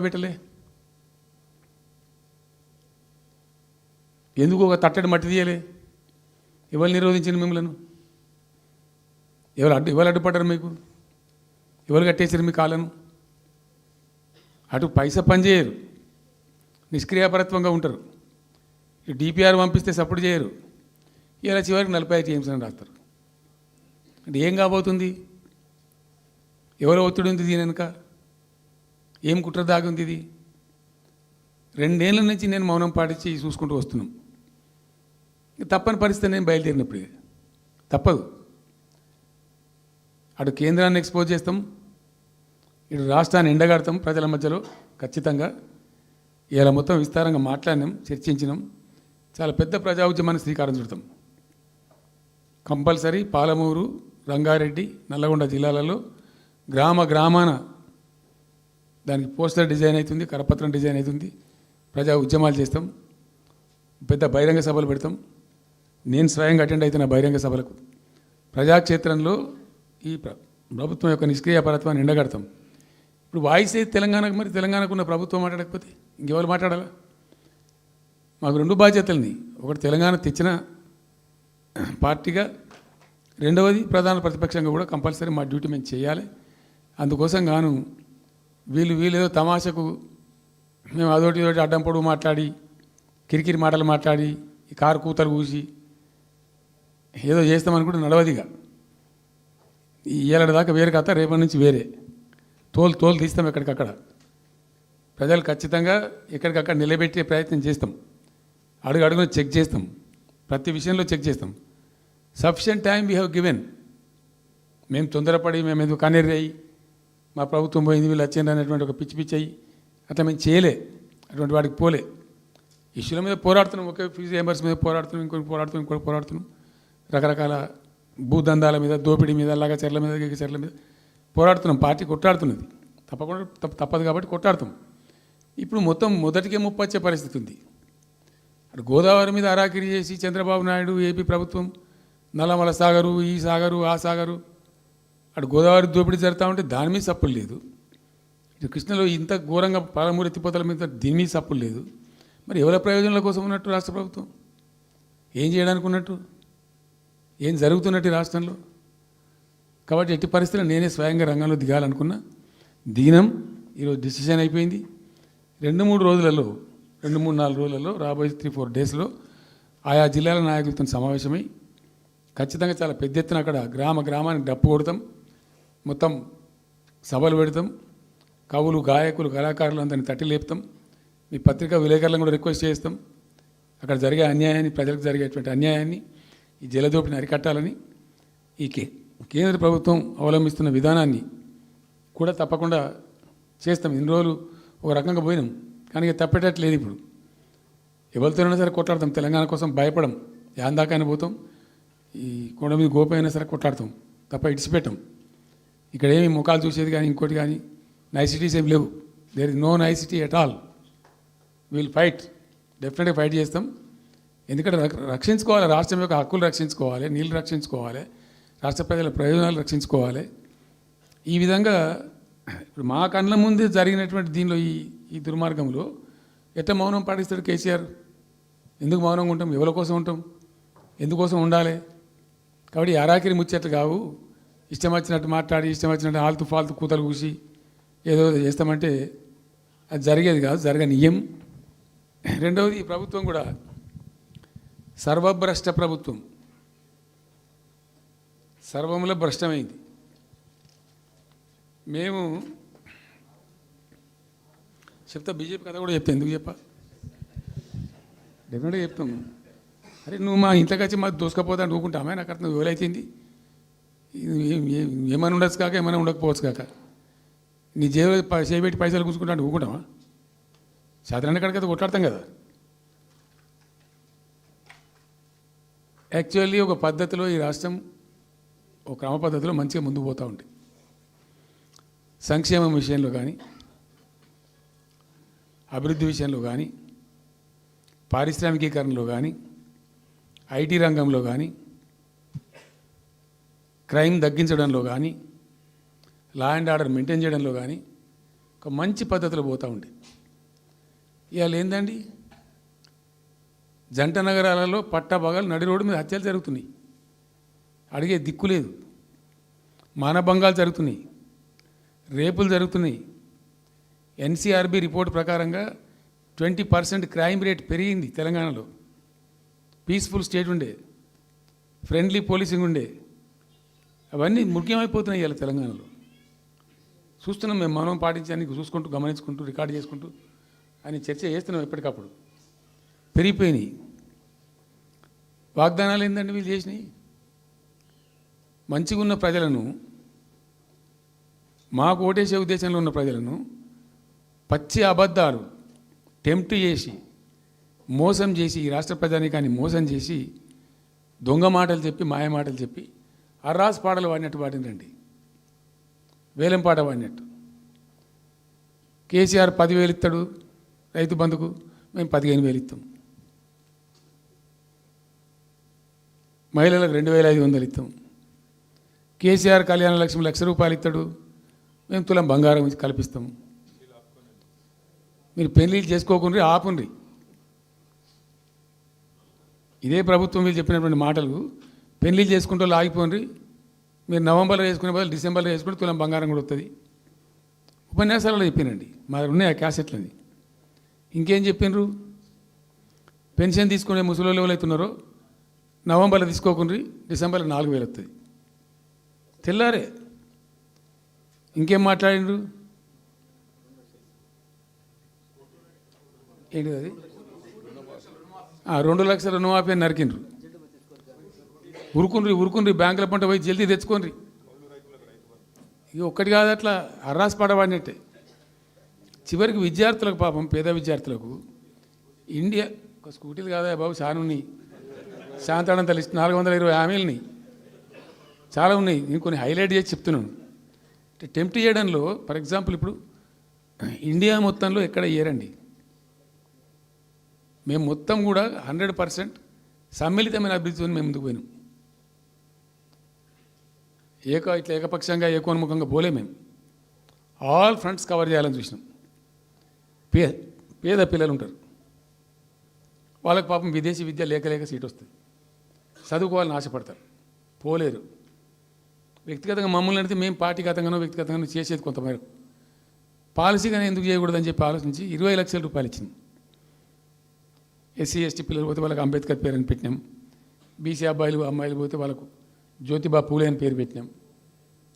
పెట్టలే? ఎందుకు ఒక తట్టడి మట్టి తీయలే? ఎవరు నిరోధించింది మిమ్మల్ని? ఎవరు అడ్డుపడ్డారు మీకు? ఎవరు కట్టేసారు మీ కాళ్ళను? అటు పైసా పనిచేయరు, నిష్క్రియాపరత్వంగా ఉంటారు. డిపిఆర్ పంపిస్తే సపోర్ట్ చేయరు. ఇలా చివరికి 45 టీఎంసీ అని రాస్తారు. అంటే ఏం కాబోతుంది? ఎవరో ఒత్తిడి ఉంది దీని వెనుక? ఏం కుట్ర దాగి ఉంది? ఇది 2 ఏళ్ళ నుంచి నేను మౌనం పాటించి చూసుకుంటూ వస్తున్నాం. తప్పని పరిస్థితి నేను బయలుదేరినప్పుడు తప్పదు. అటు కేంద్రాన్ని ఎక్స్పోజ్ చేస్తాం, ఇటు రాష్ట్రాన్ని ఎండగడతాం ప్రజల మధ్యలో ఖచ్చితంగా. ఇలా మొత్తం విస్తారంగా మాట్లాడినాం, చర్చించినాం. చాలా పెద్ద ప్రజా ఉద్యమాన్ని శ్రీకారం చుడతాం. కంపల్సరీ పాలమూరు, రంగారెడ్డి, నల్లగొండ జిల్లాలలో గ్రామాన దానికి పోస్టర్ డిజైన్ అవుతుంది, కరపత్రం డిజైన్ అవుతుంది. ప్రజా ఉద్యమాలు చేస్తాం, పెద్ద బహిరంగ సభలు పెడతాం. నేను స్వయంగా అటెండ్ అవుతున్న బహిరంగ సభలకు. ప్రజాక్షేత్రంలో ఈ ప్రభుత్వం యొక్క నిష్క్రియాపరత్వాన్ని ఎండగడతాం. ఇప్పుడు వాయిస్ అయితే తెలంగాణకు, మరి తెలంగాణకు ఉన్న ప్రభుత్వం మాట్లాడకపోతే ఇంకెవరు మాట్లాడాలా? మాకు 2 బాధ్యతలని. ఒకటి తెలంగాణ తెచ్చిన పార్టీగా, రెండవది ప్రధాన ప్రతిపక్షంగా కూడా కంపల్సరీ మా డ్యూటీ మేము చేయాలి. అందుకోసం గాను వీళ్ళు ఏదో తమాషకు మేము అదోటి ఇదోటి అడ్డం పొడుగు మాట్లాడి, కిరికిరి మాటలు మాట్లాడి, ఈ కారు కూతలు కూసి ఏదో చేస్తామనుకుంటే నడవదిగా. ఈ ఏళ్ళ దాకా వేరే కథ, రేపటి నుంచి వేరే తోలు తీస్తాం ఎక్కడికక్కడ. ప్రజలు ఖచ్చితంగా ఎక్కడికక్కడ నిలబెట్టే ప్రయత్నం చేస్తాం. అడుగున చెక్ చేస్తాం, ప్రతి విషయంలో చెక్ చేస్తాం. Sufficient time we have given. మేము తొందరపడి మేము ఎందుకు కన్నెర్రయ్యి మా ప్రభుత్వం పోయింది వీళ్ళు వచ్చింది అనేటువంటి ఒక పిచ్చి అయ్యి అట్లా మేము చేయలే, అటువంటి వాడికి పోలే. ఇష్యూల మీద పోరాడుతున్నాం, ఒకే ఫీజు రియంబర్స్ మీద పోరాడుతున్నాం, ఇంకోటి పోరాడుతున్నాం. రకరకాల భూదందాల మీద, దోపిడీ మీద, లగచర్ల మీద, గిగచర్ల మీద పోరాడుతున్నాం. పార్టీ కొట్లాడుతున్నది, తప్పదు కాబట్టి కొట్లాడుతాం. ఇప్పుడు మొత్తం మొదటికే ముప్పొచ్చే పరిస్థితి ఉంది. అటు గోదావరి మీద అరాకిరి చేసి చంద్రబాబు నాయుడు, ఏపీ ప్రభుత్వం నల్లమల సాగరు, ఈ సాగరు, ఆ సాగరు, అటు గోదావరి దోపిడీ జరుగుతూ ఉంటే దాని మీద సప్పులు లేదు. ఇటు కృష్ణలో ఇంత ఘోరంగా పాలమూరు ఎత్తిపోతల మీద దీని మీద సప్పులు లేదు. మరి ఎవరి ప్రయోజనాల కోసం ఉన్నట్టు రాష్ట్ర ప్రభుత్వం? ఏం చేయడానికి ఉన్నట్టు? ఏం జరుగుతున్నట్టు రాష్ట్రంలో? కాబట్టి ఎట్టి పరిస్థితుల్లో నేనే స్వయంగా రంగంలో దిగాలనుకున్నా. దిగినం. ఈరోజు డిసిషన్ అయిపోయింది. 2-3 రోజులలో, 2-3-4 రోజులలో, రాబోయే 3-4 డేస్లో ఆయా జిల్లాల నాయకులతో సమావేశమై ఖచ్చితంగా చాలా పెద్ద ఎత్తున అక్కడ గ్రామానికి డప్పు కొడతాం, మొత్తం సభలు పెడతాం, కవులు, గాయకులు, కళాకారులు అందరినీ తట్టి లేపుతాం. మీ పత్రికా విలేకరులను కూడా రిక్వెస్ట్ చేస్తాం. అక్కడ జరిగే అన్యాయాన్ని, ప్రజలకు జరిగేటువంటి అన్యాయాన్ని, ఈ జలదోపిని అరికట్టాలని ఈ కేంద్ర ప్రభుత్వం అవలంబిస్తున్న విధానాన్ని కూడా తప్పకుండా చేస్తాం. ఇన్ని రోజులు ఒక రకంగా పోయినాం, కానీ తప్పేటట్లేదు. ఇప్పుడు ఎవరితోనైనా సరే కొట్లాడతాం, తెలంగాణ కోసం భయపడం, యాందాకాని పోతాం, ఈ కొండ మీద గోపైనా సరే కొట్లాడతాం, తప్ప ఇడిచిపెట్టాం. ఇక్కడ ఏమి ముఖాలు చూసేది కానీ ఇంకోటి కానీ నైసిటీస్ ఏమి లేవు. There is no nicety at all. Will fight, డెఫినెట్గా ఫైట్ చేస్తాం. ఎందుకంటే రక్షించుకోవాలి, రాష్ట్రం యొక్క హక్కులు రక్షించుకోవాలి, నీళ్ళు రక్షించుకోవాలి, రాష్ట్ర ప్రజల ప్రయోజనాలు రక్షించుకోవాలి. ఈ విధంగా ఇప్పుడు మా కళ్ళ ముందే జరిగినటువంటి దీనిలో ఈ దుర్మార్గంలో ఎట్లా మౌనం పాటిస్తాడు కేసీఆర్? ఎందుకు మౌనంగా ఉంటాం? ఎవరి కోసం ఉంటాం? ఎందుకోసం ఉండాలి? కాబట్టి అరాకిరి ముచ్చట్లు కావు. ఇష్టం వచ్చినట్టు మాట్లాడి, ఇష్టం వచ్చినట్టు ఆల్తు ఫాల్తు కూతలు కూసి ఏదో చేస్తామంటే అది జరిగేది కాదు, జరగనీయం. రెండవది, ఈ ప్రభుత్వం కూడా సర్వభ్రష్ట ప్రభుత్వం, సర్వములో భ్రష్టమైంది. మేము చెప్తా, బీజేపీ కథ కూడా చెప్తా. ఎందుకు చెప్పా? డెఫినెట్గా చెప్తాం. అరే నువ్వు మా ఇంట్లోకి వచ్చి మాకు దోసుకపోతా అంటే ఊరుకుంటామే? నాకు అర్థం ఎవరైతుంది? ఏమైనా ఉండొచ్చు కాక, ఏమైనా ఉండకపోవచ్చు కాక, నీ జేబులో చేయబెట్టి పైసలు కూర్చుకుంటా అంటే ఊరుకుంటామా? సాధారణ కాడికైతే కొట్లాడతాం కదా. యాక్చువల్లీ ఒక పద్ధతిలో ఈ రాష్ట్రం ఒక క్రమ పద్ధతిలో మంచిగా ముందుకు పోతూ ఉంటుంది. సంక్షేమం విషయంలో కానీ, అభివృద్ధి విషయంలో కానీ, పారిశ్రామికీకరణలో కానీ, ఐటీ రంగంలో కానీ, క్రైమ్ తగ్గించడంలో కానీ, లా అండ్ ఆర్డర్ మెయింటైన్ చేయడంలో కానీ ఒక ఒక మంచి పద్ధతిలో పోతూ ఉండే. ఇవాళ ఏందండి, జంట నగరాలలో పట్టభాగాలు నడి రోడ్డు మీద హత్యలు జరుగుతున్నాయి, అడిగే దిక్కు లేదు. మానభంగాలు జరుగుతున్నాయి, రేపులు జరుగుతున్నాయి. ఎన్సీఆర్బీ రిపోర్ట్ ప్రకారంగా 20% క్రైమ్ రేట్ పెరిగింది తెలంగాణలో. పీస్ఫుల్ స్టేట్ ఉండే, ఫ్రెండ్లీ పోలీసింగ్ ఉండే, అవన్నీ ముఖ్యమైపోతున్నాయి ఇవాళ తెలంగాణలో. చూస్తున్నాం మేము, మనం పాటించడానికి చూసుకుంటూ, గమనించుకుంటూ, రికార్డు చేసుకుంటూ అని చర్చ చేస్తున్నాం. ఎప్పటికప్పుడు పెరిగిపోయినాయి. వాగ్దానాలు ఏంటంటే వీళ్ళు చేసినాయి, మంచిగా ఉన్న ప్రజలను, మాకు ఓటేసే ఉద్దేశంలో ఉన్న ప్రజలను పచ్చి అబద్ధాలు టెంప్ట్ చేసి, మోసం చేసి, ఈ రాష్ట్ర ప్రజానీకాన్ని మోసం చేసి, దొంగ మాటలు చెప్పి, మాయ మాటలు చెప్పి, అర్రాస్ పాటలు వాడినట్టు వాడినండి, వేలం పాట వాడినట్టు. కేసీఆర్ 10,000 ఇస్తాడు రైతు బంధుకు, మేము 15,000 ఇస్తాం. మహిళలకు 2,500 ఇస్తాం. కేసీఆర్ కళ్యాణ లక్ష్మి ₹1,00,000 ఇస్తాడు, మేము తులం బంగారం కల్పిస్తాం. మీరు పెళ్లిళ్ళు చేసుకోకుండా ఆపుండ్రి. ఇదే ప్రభుత్వం వీళ్ళు చెప్పినటువంటి మాటలు, పెళ్లిళ్ళు చేసుకుంటూ ఆగిపోండి, మీరు నవంబర్లో వేసుకునే బదులు డిసెంబర్లో వేసుకుంటే తులం బంగారం కూడా వస్తుంది. ఉపన్యాసాలలో చెప్పినండి, మా ఉన్నాయి ఆ క్యాసెట్లని. ఇంకేం చెప్పిండ్రు, పెన్షన్ తీసుకునే ముసలి ఎవరు అవుతున్నారో నవంబర్లో తీసుకోకుండా డిసెంబర్లో 4,000 వస్తుంది. తెల్లారే ఇంకేం మాట్లాడిండ్రు, ఏంటిది అది, 2 లక్షల రుణమాఫీ అని నరికిండ్రు. ఉరుకుండ్రి బ్యాంకుల పంట పోయి జల్దీ తెచ్చుకోండి. ఇక ఒక్కటి కాదు, అట్లా అర్రాస్ పడవాడినట్టే. చివరికి విద్యార్థులకు, పాపం పేద విద్యార్థులకు ఇండియా ఒక స్కూటీలు కాదా బాబు, చాలా ఉన్నాయి. శాంతాడంత లిస్ట్ 420 హామీలని చాలా ఉన్నాయి. నేను కొన్ని హైలైట్ చేసి చెప్తున్నాను. అంటే టెంప్ట్ చేయడంలో, ఫర్ ఎగ్జాంపుల్ ఇప్పుడు ఇండియా మొత్తంలో ఎక్కడ ఏరండి, మేము మొత్తం కూడా 100% సమ్మిళితమైన అభివృద్ధితో మేము ముందుకు పోయినాం. ఇట్లా ఏకపక్షంగా ఏకోన్ముఖంగా పోలే. మేము ఆల్ ఫ్రంట్స్ కవర్ చేయాలని చూసినాం. పేద పిల్లలు ఉంటారు, వాళ్ళకి పాపం విదేశీ విద్య లేక సీట్ వస్తుంది, చదువుకోవాలని ఆశపడతారు, పోలేరు. వ్యక్తిగతంగా మమ్మల్ని అడిగితే మేము పార్టీగతంగానో వ్యక్తిగతంగానో చేసేది కొంతమేరకు, పాలసీగానే ఎందుకు చేయకూడదని చెప్పి ఆలోచించి 20 లక్షల రూపాయలు ఇచ్చింది. ఎస్సీ ఎస్టీ పిల్లలు పోతే వాళ్ళకి అంబేద్కర్ పేరు అని పెట్టినాం. బీసీ అబ్బాయిలు అమ్మాయిలు పోతే వాళ్ళకు జ్యోతిబా పూలే అని పేరు పెట్టినాం.